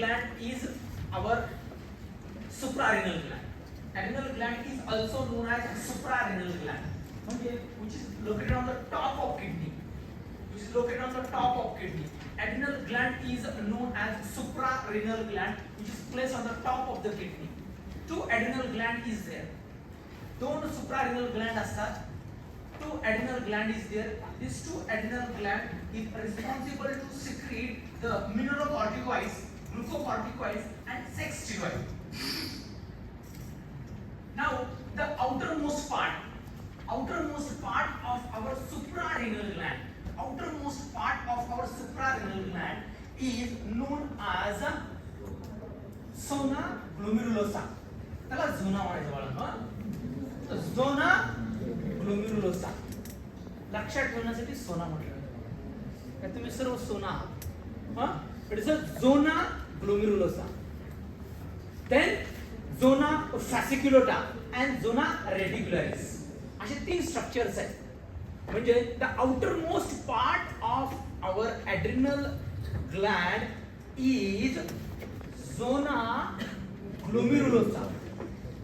gland is our suprarenal gland. Adrenal gland is also known as suprarenal gland, okay, which is located on the top of kidney. Which is located on the top of kidney. Adrenal gland is known as suprarenal gland, which is placed on the top of the kidney. Two adrenal gland is there. दोन suprarenal gland असतात. Two adrenal gland is there. These two adrenal gland is responsible to secrete the mineralocorticoids, glucocorticoids, and sex steroid. Now the outermost part of our suprarenal gland, is known as zona glomerulosa. त्याला झोना म्हणायचं बाळांनो. तर झोना glomerulosa लक्षात ठेवण्यासाठी सोना म्हटलं का तुम्ही सर्व सोना आहात. It is a zona glomerulosa. Then zona fasciculata and zona reticularis असे तीन स्ट्रक्चर्स आहेत. म्हणजे the outermost part of our adrenal gland is zona glomerulosa,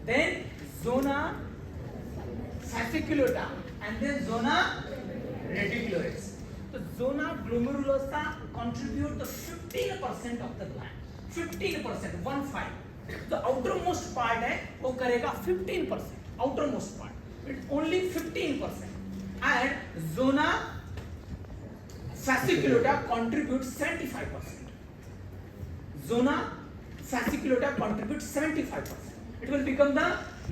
then zona fasciculata, and then zona reticularis. So zona glomerulosa contribute the 15% of the gland. 15%, 1/5. The outermost part है वो करेगा 15%. Outermost part, it's only 15%, and zona fasciculata contributes 75%. Zona fasciculata contributes 75%. It will become the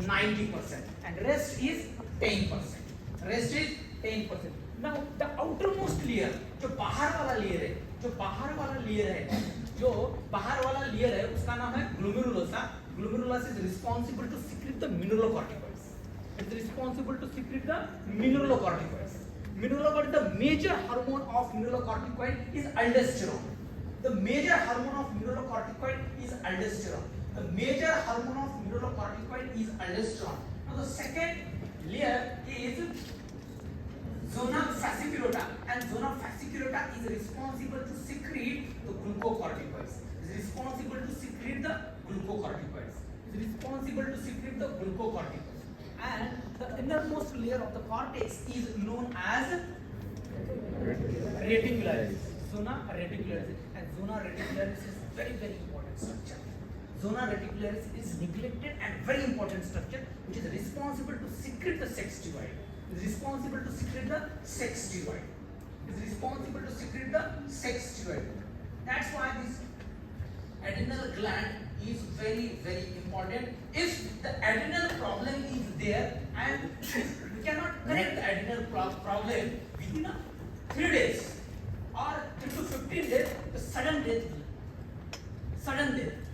90%, and rest is 10%. Rest is 10%. Now the outermost layer, जो बाहर वाला layer है, उसका नाम है glomerulosa. Glomerulus is responsible to secrete the mineralocorticoids. It is responsible to secrete the mineralocorticoids. The major hormone of mineralocorticoid is aldosterone. The major hormone of mineralocorticoid is aldosterone. Now the second layer is zona fasciculata, and zona fasciculata is responsible to secrete the glucocorticoids. And the innermost layer of the cortex is known as reticularis. Zona reticularis, and zona reticularis is very important structure. Zona reticularis is neglected and very important structure, which is responsible to secrete the sex steroid. That's why this adrenal gland is very important. If the adrenal problem is there and we cannot correct the adrenal problem within 3 days or 10 to 15 days, the sudden death.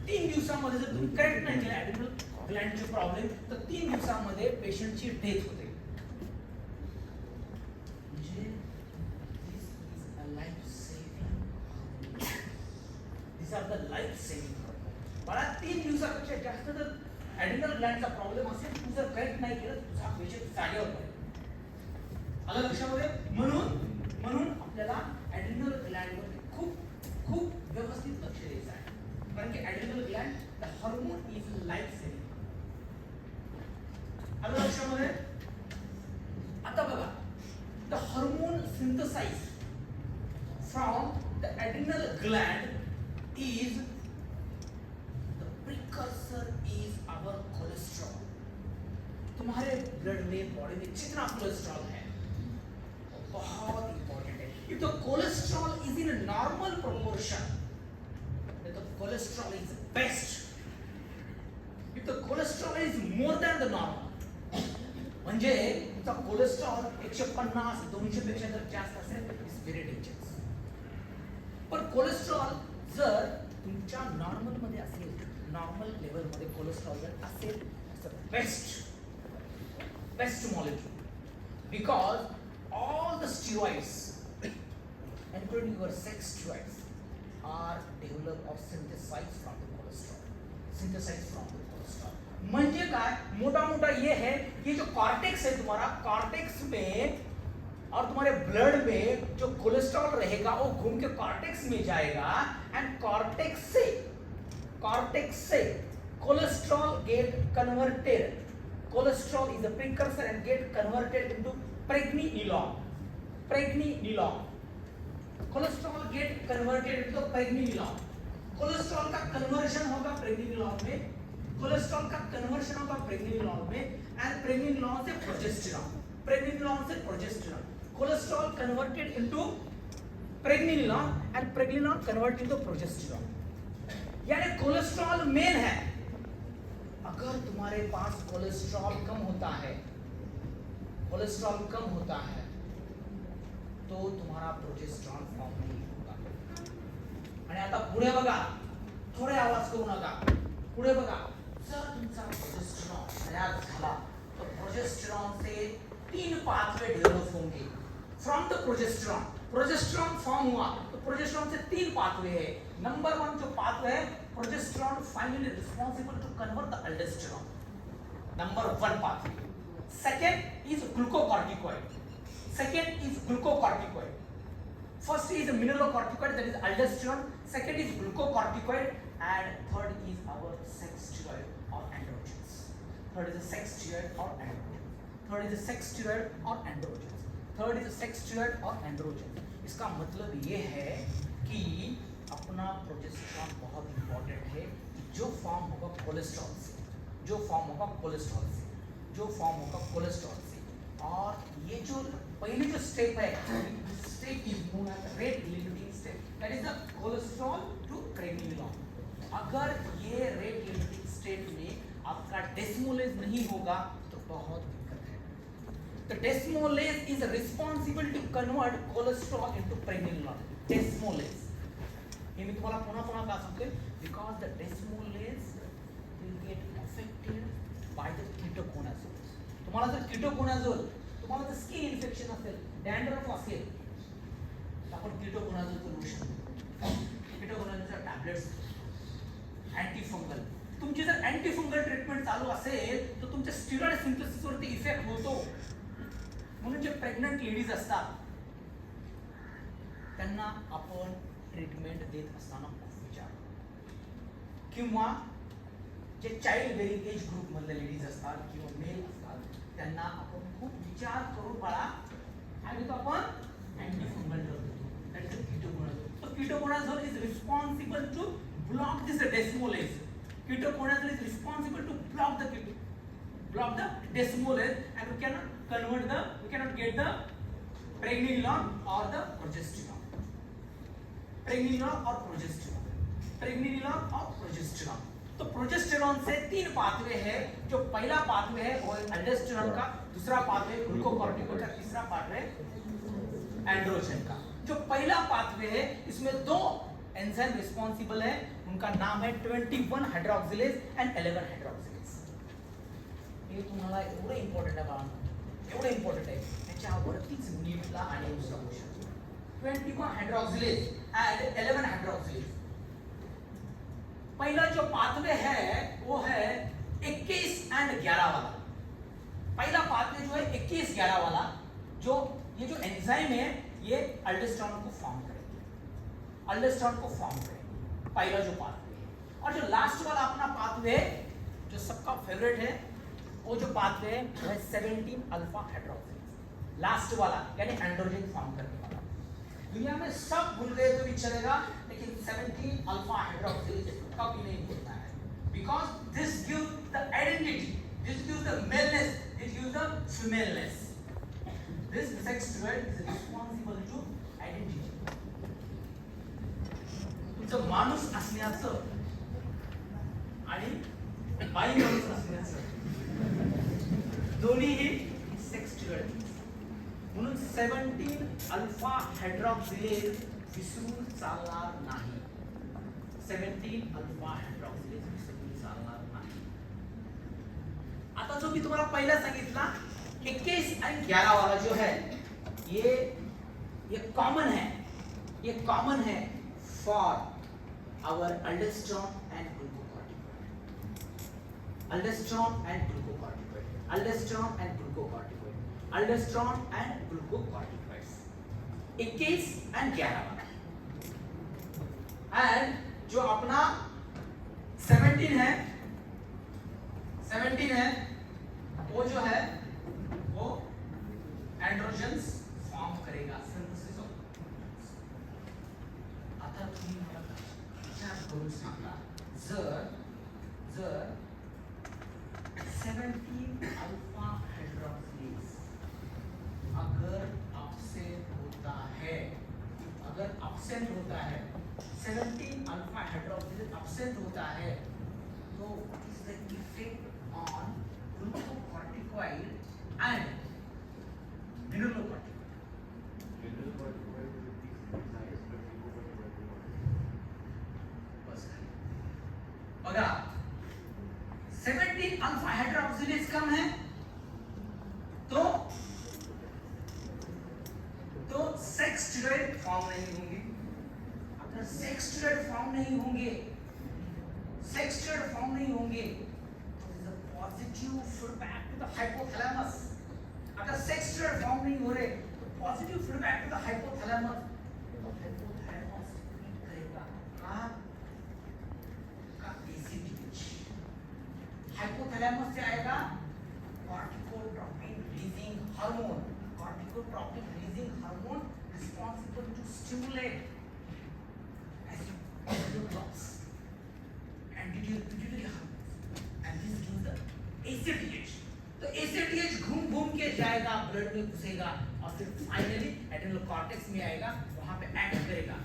3 दिवसामध्ये जर तुम्ही correct नाही केलं adrenal ग्लँडचे problem, तर 3 दिवसामध्ये पेशंटची death होते. म्हणजे this is a life saving. This are the life saving. मला 3 दिवसापेक्षा जास्त जर ॲड्रिनल ग्लँडचा प्रॉब्लेम असेल, तू जर करेक्ट नाही केलं, तुझा पेशंट जागेवर पडेल. आलं लक्षामध्ये? म्हणून आपल्याला ॲड्रिनल ग्लँडवर खूप व्यवस्थित लक्ष द्यायचं आहे. कारण की adrenal gland the hormone is life saving. आलं लक्षामध्ये? आता बघा, the hormone synthesize from the adrenal gland is the precursor is our cholesterol. तुम्हारे ब्लड में, बॉडी में जितना कोलेस्ट्रॉल है बहुत इंपॉर्टेंट है. If the cholesterol is in a normal proportion, the cholesterol is best. If the cholesterol is more than the normal, म्हणजे तुमचा cholesterol 150 200 पेक्षा जर जास्त असेल, इज व्हेरी डेंजरस. पण कोलेस्ट्रॉल जर तुमच्या नॉर्मल मध्ये असेल, नॉर्मल लेवल मध्ये कोलेस्ट्रॉल जर असेल, it's the best molecule, because all the steroids, including your sex steroids, are developed or synthesized from the cholesterol. म्हणजे काय, मोटा ये है, ये जो कॉर्टेक्स है तुम्हारा, कॉर्टेक्स में और तुम्हारे ब्लड में जो कोलेस्ट्रॉल रहेगा वो घूम के कॉर्टेक्स में जाएगा, एंड कॉर्टेक्स से टेक्स्ट से cholesterol get converted. Cholesterol is a precursor and get converted into pregnenolone. Pregnenolone. Cholesterol get converted into pregnenolone. Cholesterol का कन्वर्जन होगा प्रेग्नेनिलॉन में, कोलेस्ट्रॉल का कन्वर्जन होगा प्रेग्नेनिलॉन में, एंड प्रेग्नेनिलॉन से प्रोजेस्टेरॉन, प्रेग्नेनिलॉन से progesterone. Cholesterol converted into pregnenolone and pregnenolone convert into progesterone. यानी cholesterol main है. अगर तुम्हारे पास कोलेस्ट्रॉल कम होता है, कोलेस्ट्रॉल कम होता है तो तुम्हारा प्रोजेस्टेरॉन फॉर्म नहीं होगा. आणि आता पुढे बघा, थोडे आवाज करू नका, पुढे बघा. जर तुमचा प्रोजेस्टेरॉन तयार झाला तो प्रोजेस्टेरॉन से 3 पाथवे डेवलप होंगे. From the progesterone, progesterone form हुआ तो प्रोजेस्टेरॉन से 3 पाथवे है. नंबर 1 जो पाथवे है, progesterone finally responsible to convert the aldosterone. Number 1 pathway. Second is glucocorticoid. Second is glucocorticoid. First is mineralocorticoid, that is aldosterone. Second is glucocorticoid, and third is our sex steroid or androgens. Third is a sex steroid or androgens. Third is a sex steroid or androgens. Third is a sex steroid or androgens. इसका मतलब ये है कि अपना progesterone बहुत important है. जो form होगा कोलेस्ट्रॉल से, जो फॉर्म होगा कोलेस्ट्रॉल से, जो फॉर्म होगा कोलेस्ट्रॉल से. और ये जो पहली जो स्टेप है, step is known as rate limiting step, that is the cholesterol to pregnenolone. अगर ये रेट लिमिटिंग स्टेप में आपका डेस्मोलेज नहीं होगा तो बहुत दिक्कत है. The desmolase is responsible to convert cholesterol into pregnenolone. Desmolase हे मी तुम्हाला पुन्हा पुन्हा का सांगतोय, because the desmolase will get affected by the ketoconazole. तुम्हाला जर कीटोकोनाझोल, तुम्हाला जर स्किन इन्फेक्शन असेल, डॅन्ड्रफ असेल, तर आपण कीटोकोनाझोलचं लोशन, कीटोकोनाझोलच्या टॅब्लेट्स, अँटीफंगल. तुमची जर अँटीफंगल ट्रीटमेंट चालू असेल तर तुमच्या स्टिरॉइड सिंथेसिसवरती इफेक्ट होतो. म्हणून जे प्रेग्नंट लेडीज असतात त्यांना आपण ट्रीटमेंट देत असताना खूप विचार, किंवा जे चाइल्ड बेरिंग एज ग्रुप मधले लेडीज असतात किंवा मेल असतात त्यांना आपण खूप विचार करून बाळा आणि तो आपण अँटीफंगल ड्रग देतो. That is ketoconazole. So ketoconazole is responsible to block this desmolase. Ketoconazole is responsible to block the desmolase, and we cannot get the pregnenolone or the progesterone. Pregnenolone or progesterone. Pregnenolone or progesterone. तो progesterone से 3 pathway है. जो पहला pathway है वो aldosterone का, दूसरा pathway ग्लूकोकॉर्टिकोइड का, तीसरा पाथवे एंड्रोजन का. जो पहला पाथवे है इसमें 2 एंजाइम रिस्पांसिबल है. उनका नाम है 21 हाइड्रॉक्सिलेज एंड 11 हाइड्रॉक्सिलेज. हे तुम्हाला एवढं इम्पॉर्टंट आहे बाळांनो, एवढं इम्पॉर्टंट आहे. त्याच्यावरतीच नीटला आणि दुसरा क्वेश्चन 21 हाइड्रॉक्सिलेज एंड 11 हाइड्रॉक्सिलेज. पहला जो पाथवे है वो है 21 एंड 11 वाला. पहला पाथवे जो है 21-11 वाला, जो ये जो एंजाइम है ये अल्डोस्टेरॉन को फॉर्म करेगी, अल्डोस्टेरॉन को फॉर्म करेगी. पहला जो पाथवे है. और जो लास्ट वाला अपना पाथवे जो सबका फेवरेट है, वो जो पाथवे है वो है 17 अल्फा हाइड्रोक्सिलेज. लास्ट वाला यानी एंड्रोजन फॉर्म करने वाला. दुनिया में सब भूल गए तो भी चलेगा, लेकिन 17 अल्फा हाइड्रोक्सिलेज कभी नहीं भूलना है. Because this gives the identity, this gives the maleness, this gives the femaleness. This sex steroid is responsible to identity. तुमचं माणूस असण्याचं आणि बाई माणूस असण्याचं दोन्हीही सेक्स steroid. म्हणून 17 अल्फा हायड्रॉक्सिलेज विसरून चालणार नाही. 17 अल्फा हायड्रॉक्सिलेज विसरून चालणार नाही. आता जो मी तुम्हाला पहिला सांगितला 21 आणि 11 वाला जो है ये कॉमन है, ये कॉमन है for our aldosterone and glucocorticoid. Aldosterone and glucocorticoid, aldosterone and glucocorticoid, aldosterone and glucocorticoids. 21 and 11 वाला. एंड जो अपना 17 17 है, 17 है, वो जो है वो एंड्रोजन्स फॉर्म करेगा, सिंथेसिस ऑफ। आता तुम्ही मला विचार करून सांगा, जर 17 अल्फा हाइड्रोक्सिलेज अगर absent होता है, 17 अल्फा हाइड्रोक्सिलेज absent होता है, तो what is the effect on glucocorticoid and mineralocorticoid? बघा 17 अल्फा हाइड्रोक्सिलेज कम है तो सेक्स स्टेरॉइड फॉर्म नहीं होंगे। अगर सेक्स स्टेरॉइड फॉर्म नहीं होंगे तो positive feedback to the hypothalamus. अगर सेक्स स्टेरॉइड फॉर्म नहीं हो रहे तो positive feedback to the hypothalamus, तो हाइपोथैलेमस करेगा का एसीटीएच। हाइपोथैलेमस से आएगा corticotropin releasing hormone, corticotropin releasing hormone responsible to stimulate adrenals and pituitary hormones, and this gives the ACTH. तो ACTH घूम के जाएगा, ब्लड में घुसेगा और फिर फाइनली एड्रेनल कॉर्टेक्स में आएगा, वहां पे एक्ट करेगा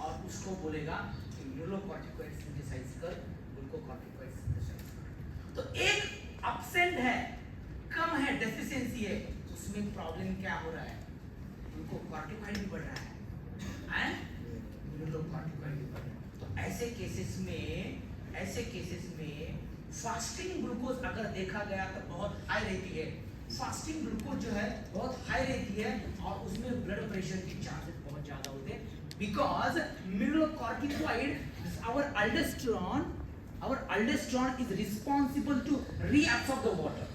और उसको बोलेगा कि न्यूरोकॉर्टिकॉइड सिंथेसाइज कर, ग्लूकोकॉर्टिकॉइड सिंथेसाइज कर। तो एक एब्सेंट है, कम है, डेफिशिएंसी है, उसमें प्रॉब्लम क्या हो रहा है? ग्लूकोकॉर्टिकॉइड भी बढ़ रहा है एंड न्यूरोकॉर्टिकॉइड भी बढ़ रहा है। तो ऐसे केसेस में फास्टिंग ग्लूकोज अगर देखा गया तो बहुत हाई रहती है। फास्टिंग ग्लूकोज जो है बहुत हाई रहती है और उसमें ब्लड प्रेशर की चांसेस बहुत ज्यादा होते हैं, because न्यूरोकॉर्टिकॉइड, our aldosterone is responsible to reabsorb the water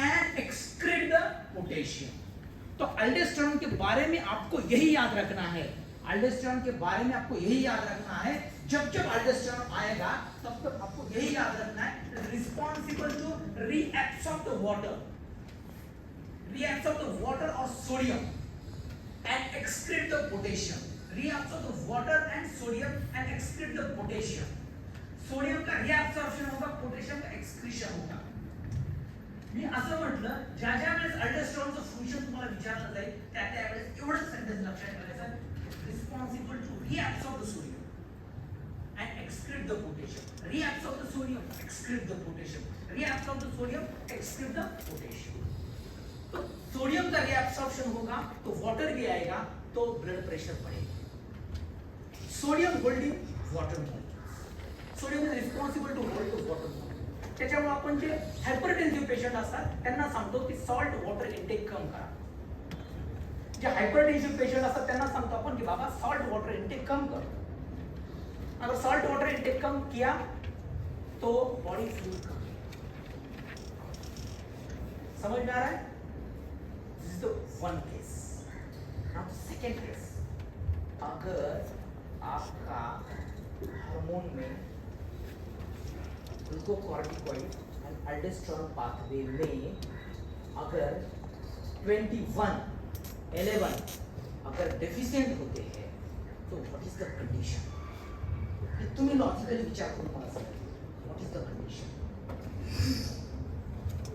and excrete the potassium. तो अल्डोस्टेरोन के बारे में आपको यही याद रखना है, जब अल्डोस्टेरोन आएगा तब आपको यही याद रखना है, responsible to reabsorb the water और sodium and excrete the potassium. Reabsorb the water and sodium and excrete the potassium. Sodium का रीएब्सॉर्प्शन होगा, पोटेशियम का एक्सक्रीशन होगा। मी असं म्हटलं, ज्या वेळेस अल्डोस्टेरोनचं फंक्शन तुम्हाला विचारलं जाईल त्या वेळेस एवढंच सेंटेन्स लक्षात ठेवायचं, responsible to reabsorb the sodium and excrete the potassium. Reabsorb the sodium, excrete the potassium. Reabsorb the sodium, excrete the potassium. तो सोडियम का रीएब्सॉर्प्शन होगा तो वाटर भी आएगा तो ब्लड प्रेशर बढ़ेगा। Sodium holding water molecules, sodium is responsible to hold the water molecule. त्याच्यामुळे आपण जे हायपरटेन्सिव्ह पेशंट असतात त्यांना सांगतो की सॉल्ट वॉटर इंटेक कम करा। जे हायपरटेन्सिव्ह पेशंट असतात त्यांना सांगतो आपण की बाबा सॉल्ट वॉटर इंटेक कम कर। अगर सॉल्ट वाटर इंटेक कम किया तो बॉडी फ्लूइड कम। समझ में आ रहा है? This is the one case. Now second case, अगर आपका हार्मोन में ग्लूकोकॉर्टिकॉइड एंड अल्डोस्टेरोन पाथवे में अगर 21, 11 अगर डेफिशिएंट होते हैं तो व्हाट इज द कंडीशन? तुम्ही लॉजिकली विचार करून मला सांगा, what is the condition?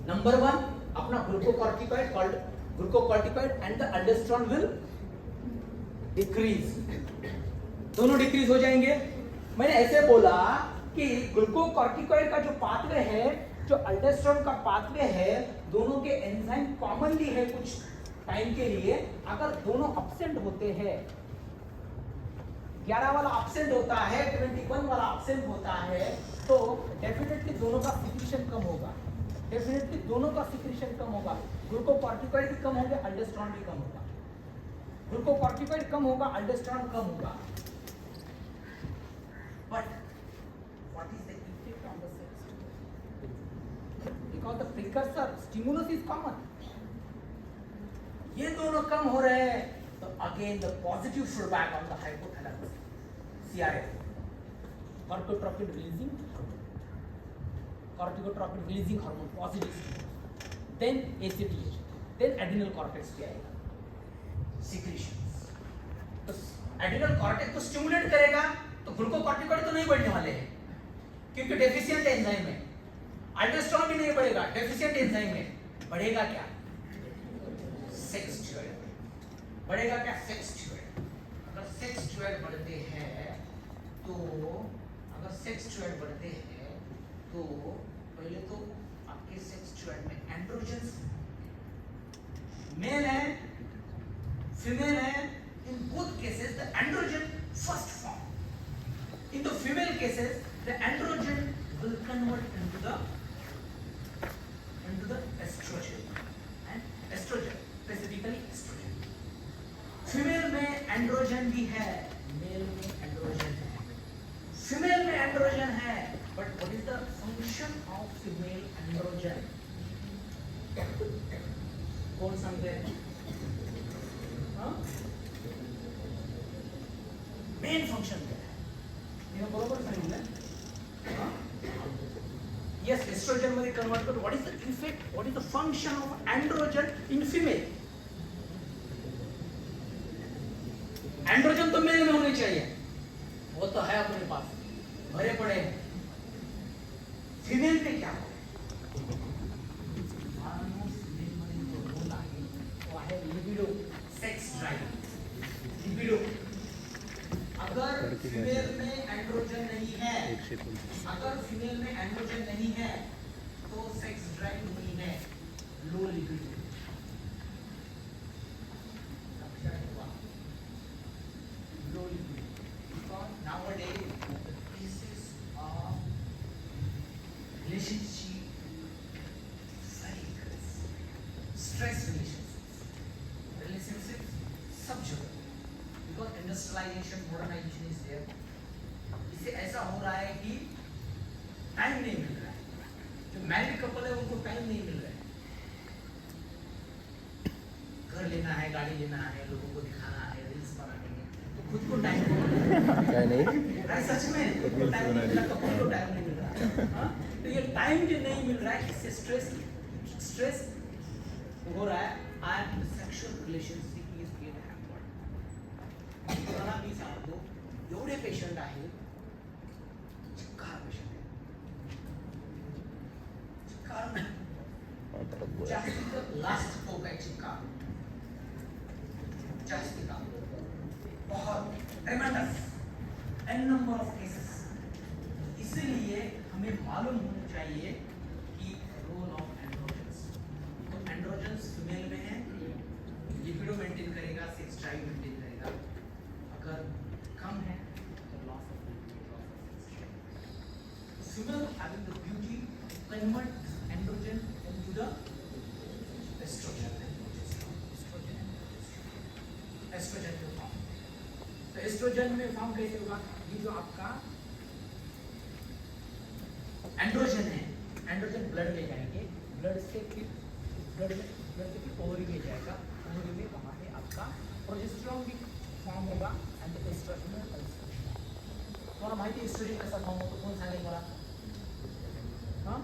Number 1, अपना glucocorticoid and the aldosterone will decrease, दोनों डिक्रीज हो जाएंगे। मैंने ऐसे बोला कि ग्लूकोकॉर्टिकॉइड का जो पाथवे है, जो अल्डोस्टेरोन का पाथवे है, दोनों के एंजाइम कॉमनली है कुछ टाइम के लिए। अगर दोनों एब्सेंट होते हैं, 11 वाला एब्सेंट होता है, 21 वाला एब्सेंट होता है, तो डेफिनेटली दोनों का सिक्रीशन कम होगा, ग्लूकोकॉर्टिकॉइड भी कम होंगे, अल्डोस्टेरोन भी कम होगा। ग्लूकोकॉर्टिकॉइड कम होगा, अल्डोस्टेरोन कम होगा। But what is the effect on the cells? Because the precursor stimulus is common. ये दोनों कम हो रहे हैं तो again the positive feedback on the hypothalamus, CRF, corticotropin releasing hormone positive stimulus, then ACTH, then adrenal cortex पे आएगा secretions. तो adrenal cortex को stimulate करेगा तो ग्लूकोकॉर्टिकॉइड तो नहीं बढ़ने वाले हैं क्योंकि डेफिशिएंट एंजाइम है. अल्डोस्टेरोन भी नहीं बढ़ेगा, डेफिशिएंट एंजाइम है. बढ़ेगा क्या? सेक्स स्टेरॉइड बढ़ेगा क्या? Sex steroid. अगर सेक्स स्टेरॉइड बढ़ते हैं तो पहले तो आपके सेक्स स्टेरॉइड में एंड्रोजन्स मेल है फीमेल है. In both cases the androgen first form. In the female cases, the androgen will convert into the estrogen, and estrogen, specifically estrogen. Female में androgen भी है, male में androgen है. Female में androgen है, but what is the function of female androgen? कौन समझे? हाँ? Main function क्या है? ये बरोबर सांगितलं. हाँ? Yes, estrogen मध्ये convert करतो. What is the effect? What is the function of androgen in female? Androgen तो मेल में होने चाहिए, वो तो है अपने पास, भरे पड़े हैं. फीमेल में क्या हो? Libido, sex drive, libido. अगर फीमेल में एंड्रोजन नहीं है, तो सेक्स ड्राइव नहीं है, low libido. Because nowadays the cases of relationship very good, stress relationships subjugate, because industrialization, modernization is there. इससे ऐसा हो रहा है कि टाइम नहीं मिल रहा है. जो मैरिड कपल है उनको टाइम नहीं मिल रहा है. घर लेना है, गाड़ी लेना है, लोगों को दिखाना है, रील्स बनाने हैं, तो खुद को टाइम नहीं. सच में खुद को टाइम नहीं मिल रहा, कपल को टाइम नहीं मिल रहा. तो ये टाइम जो नहीं मिल रहा है, इससे स्ट्रेस हो रहा है, and sexual relationship is get hampered. Corona भी सांग दो, एवढे पेशंट आहे, चिक्कार पेशंट आहे, चिक्कार जास्त लास्ट फोक है, चिक्कार जास्त का बहुत tremendous n number of cases. इसलिए हमें मालूम होना चाहिए कि रोल ऑफ एंड्रोजन्स. तो एंड्रोजन्स फीमेल में है, लिबिडो मेंटेन करेगा, सेक्स ड्राइव मेंटेन करेगा. अगर कम है तो loss of female having the beauty convert androgen into the estrogen में फॉर्म. तो एस्ट्रोजन में फॉर्म कैसे होगा? ये जो आपका एंड्रोजन है, एंड्रोजन ब्लड में जाएंगे, ब्लड से फिर ओवरी में जाएगा, ओवरी में वहाँ पे आपका प्रोजेस्टेरॉन भी फॉर्म होगा एंड एस्ट्रोजन. तुम्हाला माहिती है एस्ट्रोजन कैसा फॉर्म होतो? कोण सांगेल मला? हाँ,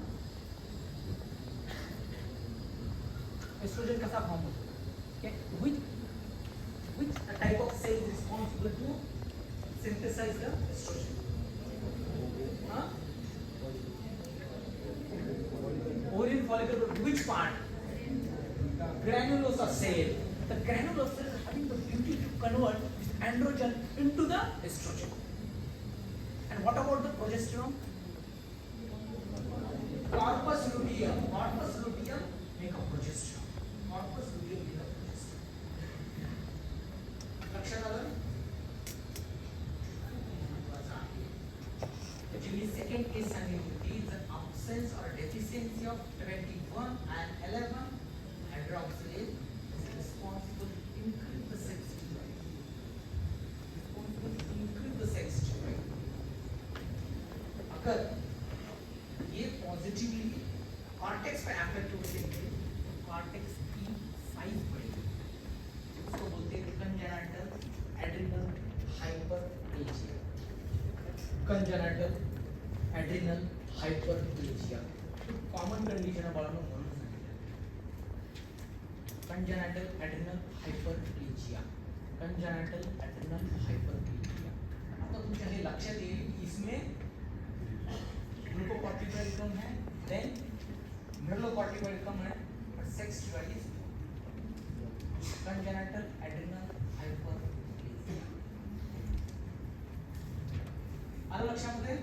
एस्ट्रोजन कैसा फॉर्म होतो? Which type of cell is responsible to synthesize the estrogen? Huh? Ovarian follicle, but which part? Granulosa cell. The granulosa cell is having the beauty to convert androgen into the estrogen. And what about the progesterone? Corpus luteum make a progesterone. Corpus luteum make a progesterone. लक्षात आलं? Actually, second case सांगितली होती, the absence or deficiency of 21 and 11 hydroxylase is responsible to increase the sex drive. अगर ये positively cortex पे affect होते हैं, cortex की साइज बढ़ेगी. उसको बोलते हैं congenital adrenal hyperplasia. Congenital adrenal hyperplasia common condition आहे बाळांनो म्हणून सांगितलं congenital adrenal hyperplasia congenital adrenal hyperplasia आता तुमच्या हे लक्षात येईल की इसमें ग्लूकोकॉर्टिकॉइड कम है देन मिनरलोकॉर्टिकॉइड कम है but sex wise congenital adrenal हायपरप्लेजिया आलं लक्षामध्ये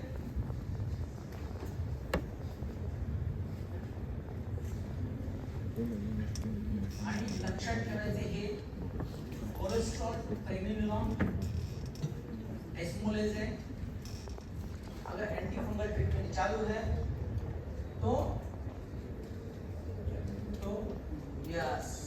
आणि लक्षात ठेवायचे हे कोलेस्ट्रॉल प्रेग्नेनिलॉन एस्मोलेज है अगर एंटी फंगल ट्रीटमेंट चालू है तो यस